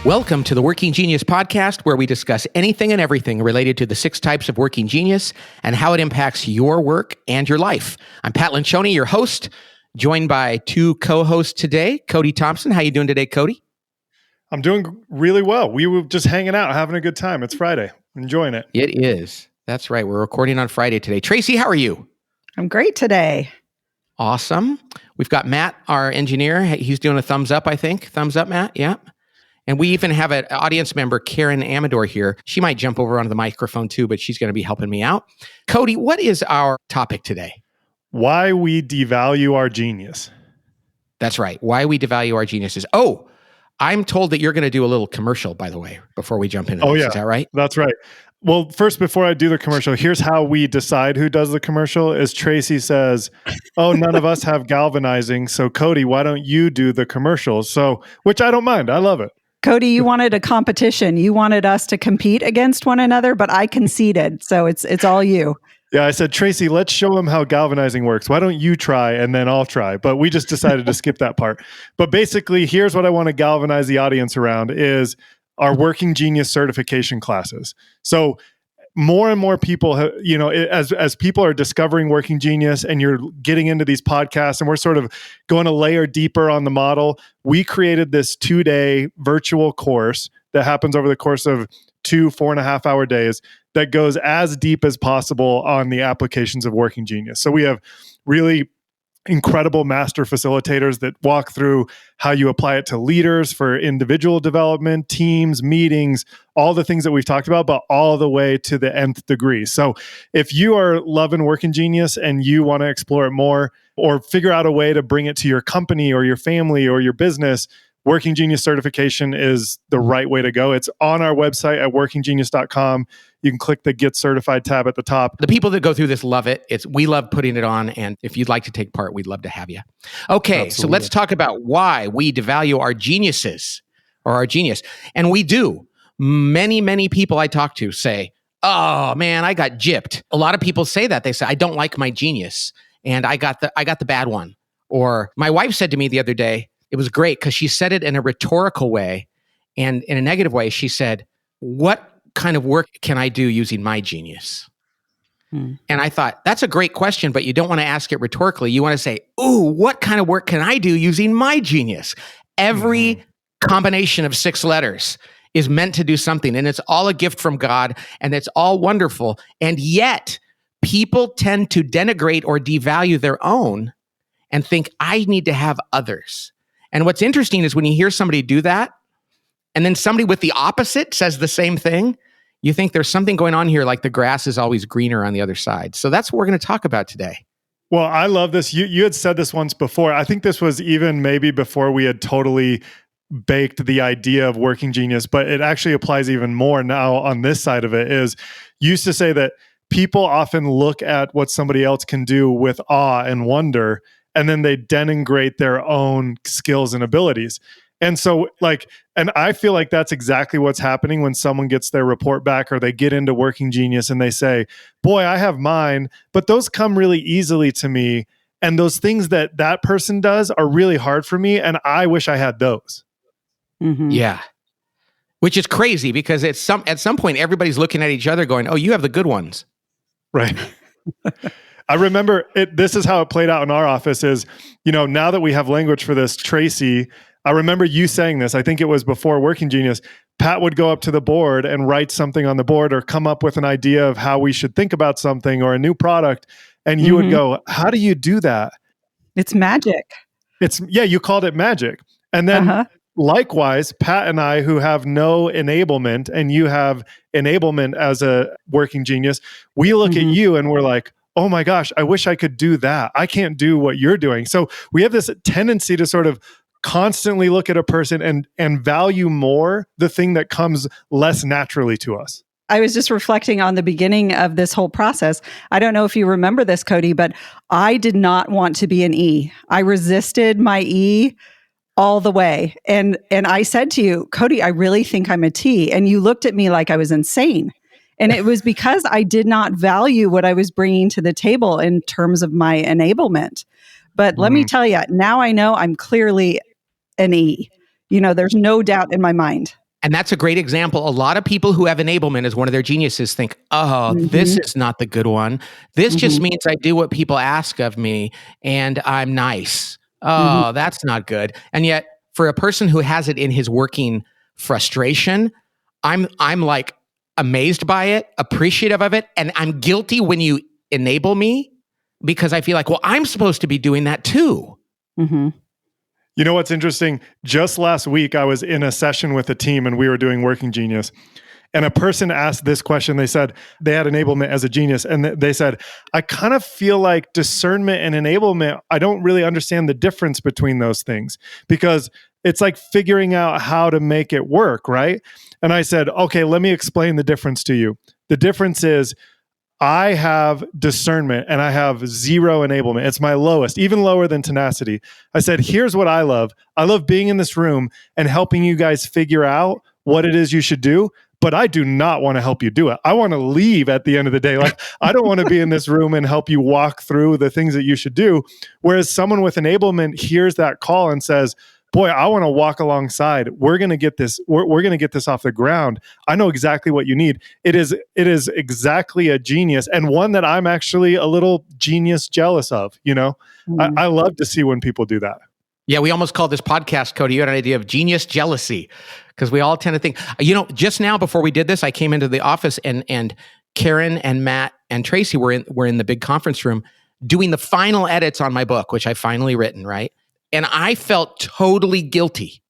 Welcome to the Working Genius podcast, where we discuss anything and everything related to the 6 types of working genius and how it impacts your work and your life. I'm Pat Lencioni, your host, joined by 2 co-hosts today. Cody Thompson. How you doing today, Cody? I'm doing really well. We were just hanging out, having a good time. It's Friday. Enjoying it. It is. That's right. We're recording on Friday today. Tracy, how are you? I'm great today. Awesome. We've got Matt, our engineer. He's doing a thumbs up, I think. Thumbs up, Matt. Yeah. And we even have an audience member, Karen Amador, here. She might jump over onto the microphone too, but she's going to be helping me out. Cody, what is our topic today? Why we devalue our genius. That's right. Why we devalue our geniuses. Oh, I'm told that you're going to do a little commercial, by the way, before we jump into this. Yeah. Is that right? That's right. Well, first, before I do the commercial, here's how we decide who does the commercial. Is Tracy says, oh, none of us have galvanizing. So Cody, why don't you do the commercials? So, which I don't mind. I love it. Cody, you wanted a competition. You wanted us to compete against one another, but I conceded. So it's all you. Yeah, I said, Tracy, let's show them how galvanizing works. Why don't you try and then I'll try? But we just decided to skip that part. But basically, here's what I want to galvanize the audience around is our Working Genius certification classes. So more and more people, as people are discovering Working Genius and you're getting into these podcasts and we're sort of going a layer deeper on the model, we created this 2-day virtual course that happens over the course of 2 4.5-hour days that goes as deep as possible on the applications of Working Genius. So we have really incredible master facilitators that walk through how you apply it to leaders for individual development, teams, meetings, all the things that we've talked about, but all the way to the nth degree. So if you are loving Working Genius and you want to explore it more or figure out a way to bring it to your company or your family or your business, Working Genius certification is the right way to go. It's on our website at workinggenius.com. You can click the Get Certified tab at the top. The people that go through this love it. We love putting it on. And if you'd like to take part, we'd love to have you. Okay, So let's talk about why we devalue our geniuses or our genius. And we do. Many, many people I talk to say, oh man, I got gypped. A lot of people say that. They say, I don't like my genius. And I got the bad one. Or my wife said to me the other day, it was great because she said it in a rhetorical way. And in a negative way, she said, what kind of work can I do using my genius? And I thought, that's a great question, but you don't want to ask it rhetorically. You want to say, ooh, what kind of work can I do using my genius? Every combination of 6 letters is meant to do something, and it's all a gift from God, and it's all wonderful. And yet, people tend to denigrate or devalue their own and think, I need to have others. And what's interesting is when you hear somebody do that, and then somebody with the opposite says the same thing, you think there's something going on here, like the grass is always greener on the other side. So that's what we're going to talk about today. Well, I love this. You had said this once before. I think this was even maybe before we had totally baked the idea of Working Genius, but it actually applies even more now on this side of it. Is you used to say that people often look at what somebody else can do with awe and wonder, and then they denigrate their own skills and abilities. And so and I feel like that's exactly what's happening when someone gets their report back or they get into Working Genius and they say, boy, I have mine, but those come really easily to me. And those things that person does are really hard for me. And I wish I had those. Mm-hmm. Yeah. Which is crazy because at some point, everybody's looking at each other going, oh, you have the good ones. Right. I remember this is how it played out in our office is, now that we have language for this, Tracy, I remember you saying this, I think it was before Working Genius, Pat would go up to the board and write something on the board or come up with an idea of how we should think about something or a new product. And you would go, how do you do that? It's magic. You called it magic. And then likewise, Pat and I, who have no enablement and you have enablement as a Working Genius, we look at you and we're like, oh my gosh, I wish I could do that. I can't do what you're doing. So we have this tendency to sort of constantly look at a person and value more the thing that comes less naturally to us. I was just reflecting on the beginning of this whole process. I don't know if you remember this, Cody, but I did not want to be an E. I resisted my E all the way. And I said to you, Cody, I really think I'm a T. And you looked at me like I was insane. And it was because I did not value what I was bringing to the table in terms of my enablement. But let me tell you, now I know I'm clearly an E. There's no doubt in my mind. And that's a great example. A lot of people who have enablement as one of their geniuses think, oh, this is not the good one. This just means I do what people ask of me and I'm nice. Oh, that's not good. And yet for a person who has it in his working frustration, I'm like amazed by it, appreciative of it. And I'm guilty when you enable me because I feel like, well, I'm supposed to be doing that too. You know what's interesting? Just last week, I was in a session with a team and we were doing Working Genius. And a person asked this question. They said they had enablement as a genius. And they said, I kind of feel like discernment and enablement, I don't really understand the difference between those things because it's like figuring out how to make it work, right? And I said, okay, let me explain the difference to you. The difference is I have discernment and I have zero enablement. It's my lowest, even lower than tenacity. I said, here's what I love. I love being in this room and helping you guys figure out what it is you should do, but I do not want to help you do it. I want to leave at the end of the day. Like, I don't want to be in this room and help you walk through the things that you should do. Whereas someone with enablement hears that call and says, boy, I want to walk alongside. We're going to get this. We're going to get this off the ground. I know exactly what you need. It is exactly a genius, and one that I'm actually a little genius jealous of. You know, I love to see when people do that. Yeah, we almost called this podcast, Cody, you had an idea of genius jealousy, because we all tend to think, just now before we did this, I came into the office and Karen and Matt and Tracy were in the big conference room doing the final edits on my book, which I finally written, right? And I felt totally guilty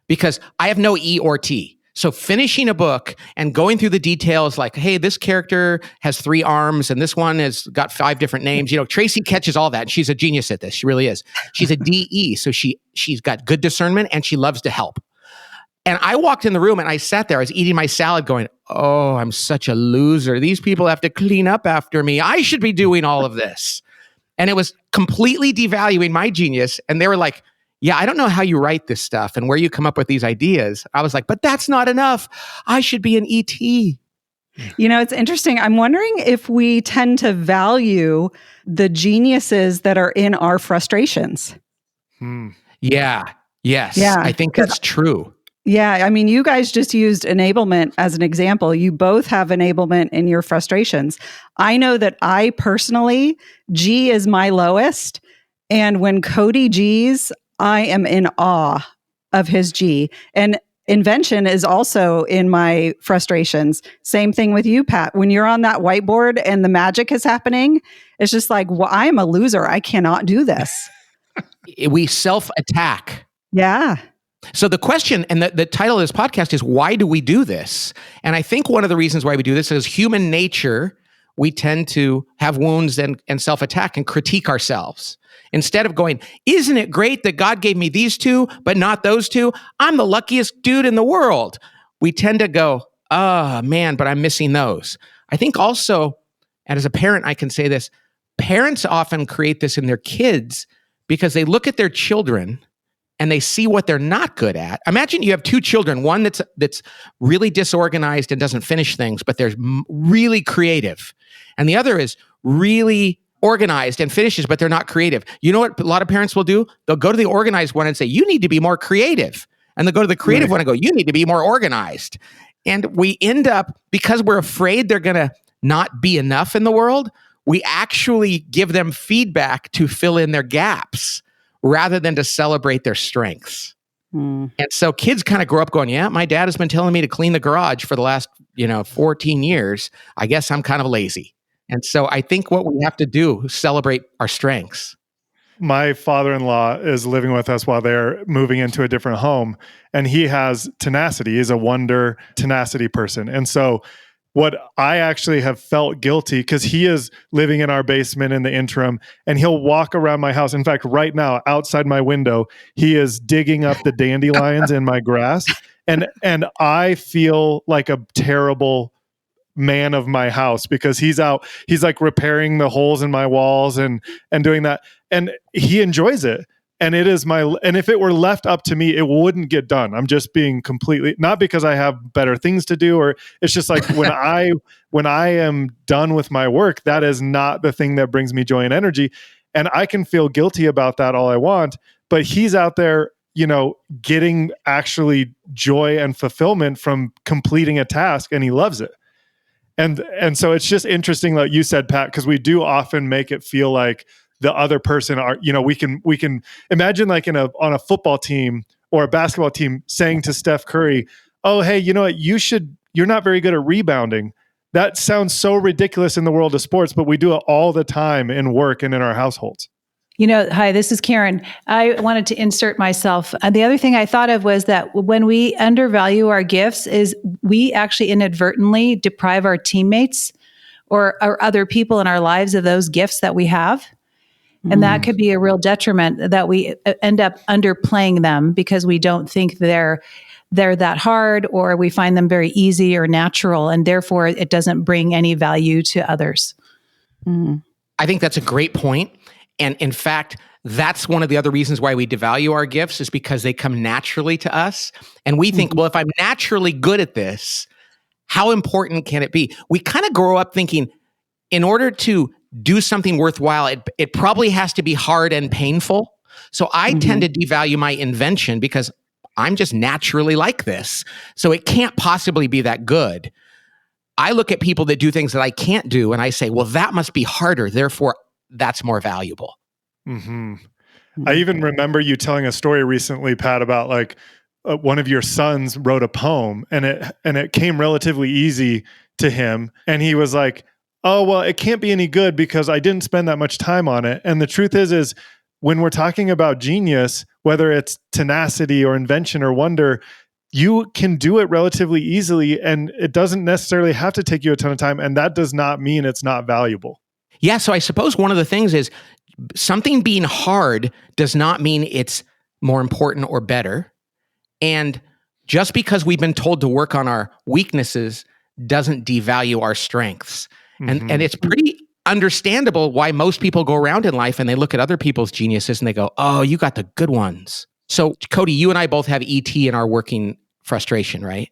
because I have no E or T. So finishing a book and going through the details like, hey, this character has 3 arms and this one has got 5 different names. Tracy catches all that. And she's a genius at this. She really is. She's a DE. So she's got good discernment and she loves to help. And I walked in the room and I sat there. I was eating my salad going, oh, I'm such a loser. These people have to clean up after me. I should be doing all of this. And it was completely devaluing my genius. And they were like, yeah, I don't know how you write this stuff and where you come up with these ideas. I was like, but that's not enough. I should be an ET. It's interesting. I'm wondering if we tend to value the geniuses that are in our frustrations. Yeah. Yes. Yeah. I think that's true. Yeah. I mean, you guys just used enablement as an example. You both have enablement in your frustrations. I know that I personally, G is my lowest. And when Cody G's, I am in awe of his G. And invention is also in my frustrations. Same thing with you, Pat. When you're on that whiteboard and the magic is happening, it's just like, well, I am a loser. I cannot do this. We self-attack. Yeah. So the question and the title of this podcast is, why do we do this? And I think one of the reasons why we do this is human nature. We tend to have wounds and self-attack and critique ourselves. Instead of going, isn't it great that God gave me these 2, but not those 2? I'm the luckiest dude in the world. We tend to go, oh man, but I'm missing those. I think also, and as a parent, I can say this, parents often create this in their kids because they look at their children and they see what they're not good at. Imagine you have 2 children, one that's really disorganized and doesn't finish things, but they're really creative. And the other is really organized and finishes, but they're not creative. You know what a lot of parents will do? They'll go to the organized one and say, you need to be more creative. And they'll go to the creative one and go, you need to be more organized. And we end up, because we're afraid they're going to not be enough in the world, we actually give them feedback to fill in their gaps rather than to celebrate their strengths. And so kids kind of grow up going, yeah, my dad has been telling me to clean the garage for the last, 14 years. I guess I'm kind of lazy. And so I think what we have to do is celebrate our strengths. My father-in-law is living with us while they're moving into a different home, and he has tenacity. He's a wonder tenacity person. And so what I actually have felt guilty, because he is living in our basement in the interim, and he'll walk around my house. In fact, right now, outside my window, he is digging up the dandelions in my grass. And I feel like a terrible man of my house because he's like repairing the holes in my walls and doing that. And he enjoys it. And and if it were left up to me, it wouldn't get done. I'm just being completely, not because I have better things to do, or it's just like when I am done with my work, that is not the thing that brings me joy and energy. And I can feel guilty about that all I want, but he's out there getting actually joy and fulfillment from completing a task, and he loves it. And so it's just interesting that you said, Pat, because we do often make it feel like the other person are, we can imagine like on a football team or a basketball team saying to Steph Curry, "Oh, hey, you know what? You're not very good at rebounding." That sounds so ridiculous in the world of sports, but we do it all the time in work and in our households. Hi, this is Karen. I wanted to insert myself. The other thing I thought of was that when we undervalue our gifts is we actually inadvertently deprive our teammates or other people in our lives of those gifts that we have. And that could be a real detriment, that we end up underplaying them because we don't think they're that hard, or we find them very easy or natural, and therefore it doesn't bring any value to others. I think that's a great point. And in fact, that's one of the other reasons why we devalue our gifts, is because they come naturally to us. And we think, well, if I'm naturally good at this, how important can it be? We kind of grow up thinking, in order to do something worthwhile, it probably has to be hard and painful. So I tend to devalue my invention because I'm just naturally like this. So it can't possibly be that good. I look at people that do things that I can't do, and I say, well, that must be harder. Therefore, that's more valuable. I even remember you telling a story recently, Pat, about like one of your sons wrote a poem, and it came relatively easy to him, and he was like, "Oh, well, it can't be any good because I didn't spend that much time on it." And the truth is when we're talking about genius, whether it's tenacity or invention or wonder, you can do it relatively easily, and it doesn't necessarily have to take you a ton of time, and that does not mean it's not valuable. Yeah, so I suppose one of the things is something being hard does not mean it's more important or better. And just because we've been told to work on our weaknesses doesn't devalue our strengths. And it's pretty understandable why most people go around in life and they look at other people's geniuses and they go, "Oh, you got the good ones." So Cody, you and I both have ET in our working frustration, right?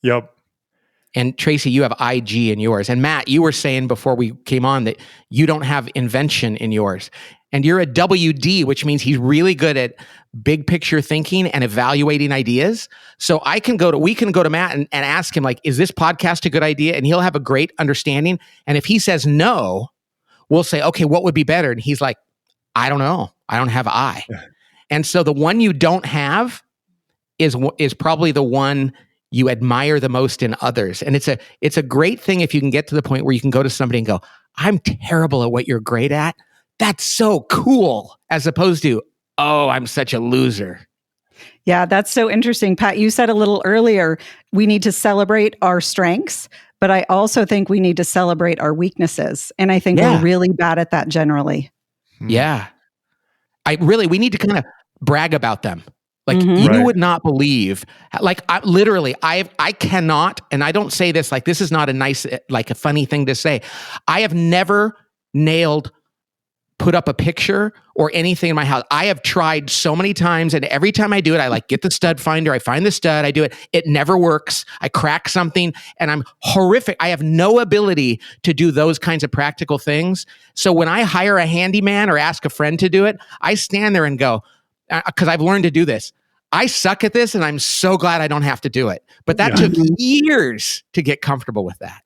Yep. And Tracy, you have IG in yours. And Matt, you were saying before we came on that you don't have invention in yours. And you're a WD, which means he's really good at big picture thinking and evaluating ideas. So we can go to Matt and ask him, like, is this podcast a good idea? And he'll have a great understanding. And if he says no, we'll say, okay, what would be better? And he's like, I don't know. I don't have I. And so the one you don't have is probably the one you admire the most in others. And it's a great thing if you can get to the point where you can go to somebody and go, "I'm terrible at what you're great at. That's so cool," as opposed to, "Oh, I'm such a loser." Yeah, that's so interesting. Pat, you said a little earlier, we need to celebrate our strengths, but I also think we need to celebrate our weaknesses. And I think we're really bad at that generally. Yeah. We need to kind of brag about them. Like you would not believe, like I cannot, and I don't say this like this is not a nice, like a funny thing to say. I have never put up a picture or anything in my house. I have tried so many times, and every time I do it, I like get the stud finder, I find the stud, I do it. It never works. I crack something and I'm horrific. I have no ability to do those kinds of practical things. So when I hire a handyman or ask a friend to do it, I stand there and go, because I've learned to do this. I suck at this and I'm so glad I don't have to do it. But that took years to get comfortable with that.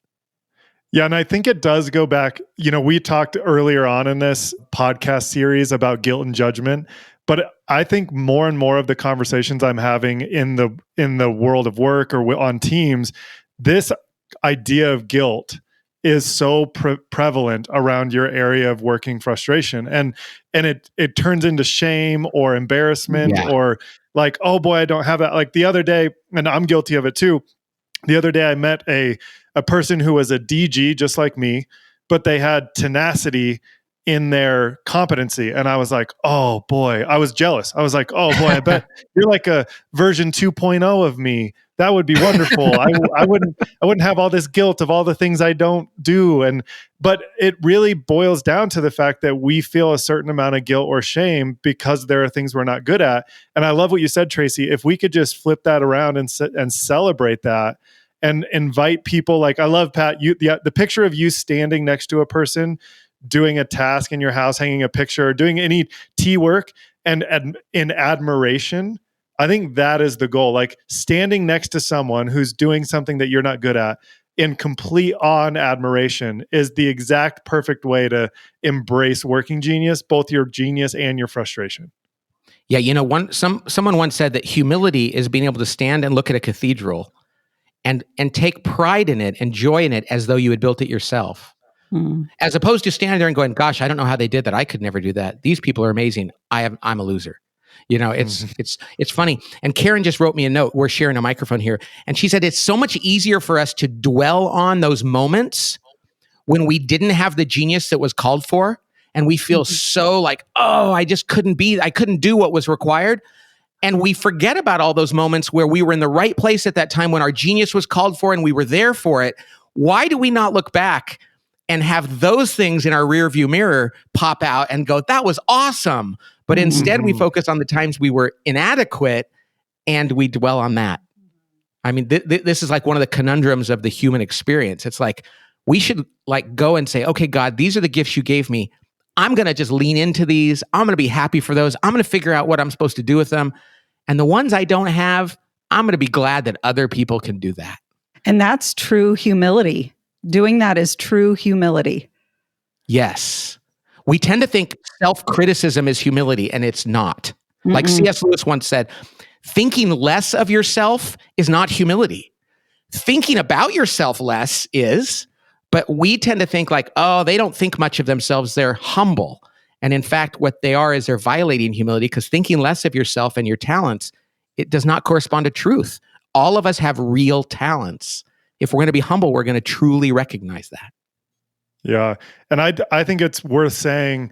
Yeah, and I think it does go back, we talked earlier on in this podcast series about guilt and judgment, but I think more and more of the conversations I'm having in the world of work or on teams, this idea of guilt is so prevalent around your area of working frustration, and it turns into shame or embarrassment or like, "Oh boy, I don't have that." Like the other day, and I'm guilty of it too. The other day I met a person who was a DG just like me, but they had tenacity in their competency. And I was like, "Oh boy," I was jealous. I was like, "Oh boy, I bet you're like a version 2.0 of me. That would be wonderful. I wouldn't have all this guilt of all the things I don't do." But it really boils down to the fact that we feel a certain amount of guilt or shame because there are things we're not good at. And I love what you said, Tracy. If we could just flip that around and celebrate that and invite people, like I love, Pat, the picture of you standing next to a person doing a task in your house, hanging a picture, or doing any tea work and in admiration. I think that is the goal. Like standing next to someone who's doing something that you're not good at in complete awe and admiration is the exact perfect way to embrace working genius, both your genius and your frustration. Yeah, someone once said that humility is being able to stand and look at a cathedral and take pride in it and joy in it as though you had built it yourself. As opposed to standing there and going, gosh, I don't know how they did that. I could never do that. These people are amazing. I'm a loser. It's funny. And Karen just wrote me a note. We're sharing a microphone here. And she said, it's so much easier for us to dwell on those moments when we didn't have the genius that was called for. And we feel so like, oh, I couldn't do what was required. And we forget about all those moments where we were in the right place at that time when our genius was called for and we were there for it. Why do we not look back and have those things in our rearview mirror pop out and go, that was awesome? But instead we focus on the times we were inadequate and we dwell on that. I mean, this is like one of the conundrums of the human experience. It's like, we should like go and say, okay, God, these are the gifts you gave me. I'm going to just lean into these. I'm going to be happy for those. I'm going to figure out what I'm supposed to do with them. And the ones I don't have, I'm going to be glad that other people can do that. And that's true humility. Doing that is true humility. Yes. We tend to think self-criticism is humility, and it's not. Like C.S. Lewis once said, thinking less of yourself is not humility. Thinking about yourself less is, but we tend to think like, oh, they don't think much of themselves. They're humble. And in fact, what they are is they're violating humility, because thinking less of yourself and your talents, it does not correspond to truth. All of us have real talents. If we're going to be humble, we're going to truly recognize that. Yeah. And I think it's worth saying,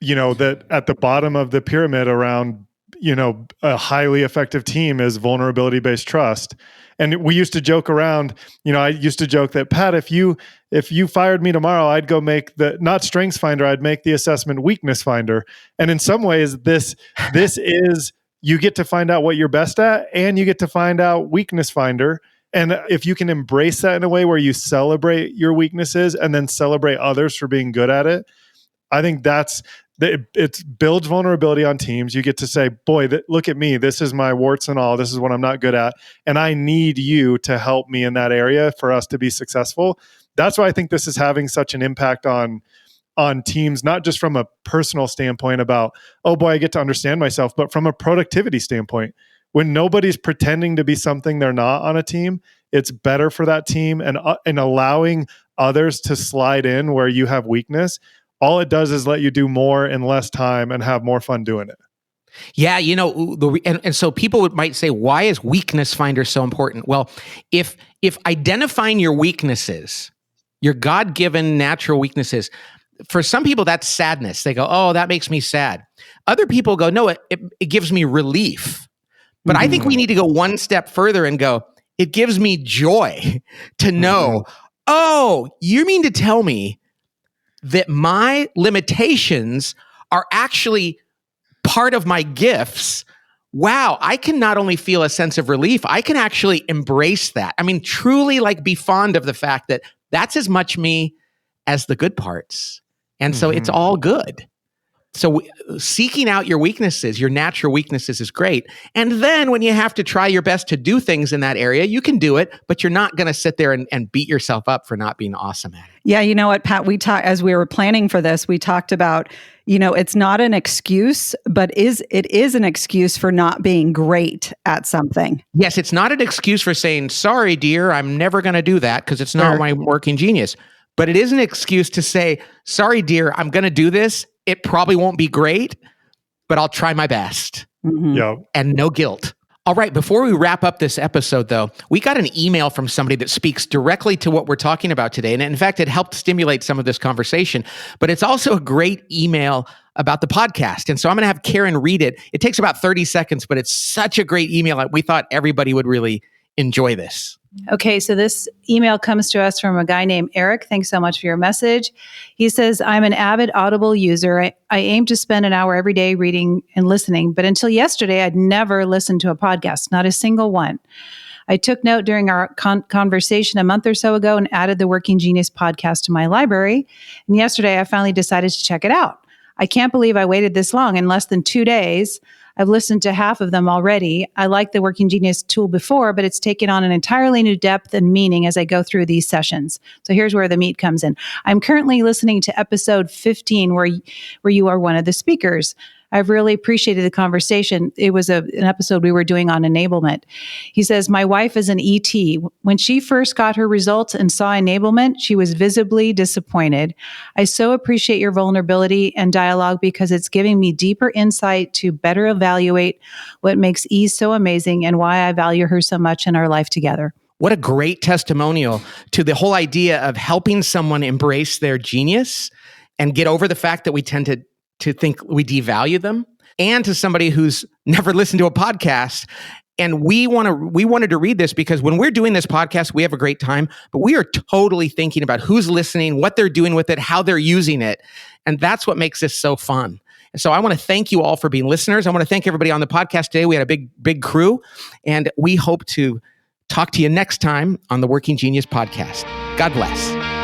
that at the bottom of the pyramid around, a highly effective team is vulnerability-based trust. And we used to joke around, I used to joke that, Pat, if you fired me tomorrow, I'd go make not strengths finder, I'd make the assessment weakness finder. And in some ways, this is, you get to find out what you're best at and you get to find out weakness finder. And if you can embrace that in a way where you celebrate your weaknesses and then celebrate others for being good at it, I think it builds vulnerability on teams. You get to say, boy, look at me. This is my warts and all. This is what I'm not good at. And I need you to help me in that area for us to be successful. That's why I think this is having such an impact on teams, not just from a personal standpoint about, oh boy, I get to understand myself, but from a productivity standpoint. When nobody's pretending to be something they're not on a team, it's better for that team, and allowing others to slide in where you have weakness. All it does is let you do more in less time and have more fun doing it. Yeah, and so people might say, why is weakness finder so important? Well, if identifying your weaknesses, your God-given natural weaknesses, for some people that's sadness. They go, oh, that makes me sad. Other people go, no, it gives me relief. But I think we need to go one step further and go, it gives me joy to know, oh, you mean to tell me that my limitations are actually part of my gifts? Wow, I can not only feel a sense of relief, I can actually embrace that. I mean, truly like be fond of the fact that that's as much me as the good parts. And so it's all good. So seeking out your weaknesses, your natural weaknesses, is great. And then when you have to try your best to do things in that area, you can do it, but you're not going to sit there and beat yourself up for not being awesome at it. Yeah, you know what, Pat, as we were planning for this, we talked about, it's not an excuse, but it is an excuse for not being great at something. Yes, it's not an excuse for saying, sorry, dear, I'm never going to do that because it's not my working genius. But it is an excuse to say, sorry, dear, I'm going to do this. It probably won't be great, but I'll try my best. Yeah. And no guilt. All right, before we wrap up this episode, though, we got an email from somebody that speaks directly to what we're talking about today. And in fact, it helped stimulate some of this conversation. But it's also a great email about the podcast. And so I'm going to have Karen read it. It takes about 30 seconds, but it's such a great email. We thought everybody would really enjoy this. Okay, so this email comes to us from a guy named Eric. Thanks so much for your message. He says, I'm an avid Audible user. I aim to spend an hour every day reading and listening, but until yesterday, I'd never listened to a podcast, not a single one. I took note during our conversation a month or so ago and added the Working Genius podcast to my library. And yesterday I finally decided to check it out. I can't believe I waited this long. In less than 2 days, I've listened to half of them already. I liked the Working Genius tool before, but it's taken on an entirely new depth and meaning as I go through these sessions. So here's where the meat comes in. I'm currently listening to episode 15, where you are one of the speakers. I've really appreciated the conversation. It was an episode we were doing on enablement. He says, my wife is an ET. When she first got her results and saw enablement, she was visibly disappointed. I so appreciate your vulnerability and dialogue because it's giving me deeper insight to better evaluate what makes E so amazing and why I value her so much in our life together. What a great testimonial to the whole idea of helping someone embrace their genius and get over the fact that we tend to think we devalue them, and to somebody who's never listened to a podcast. And we wanted to read this because when we're doing this podcast, we have a great time, but we are totally thinking about who's listening, what they're doing with it, how they're using it. And that's what makes this so fun. And so I want to thank you all for being listeners. I want to thank everybody on the podcast today. We had a big crew, and we hope to talk to you next time on the Working Genius podcast. God bless.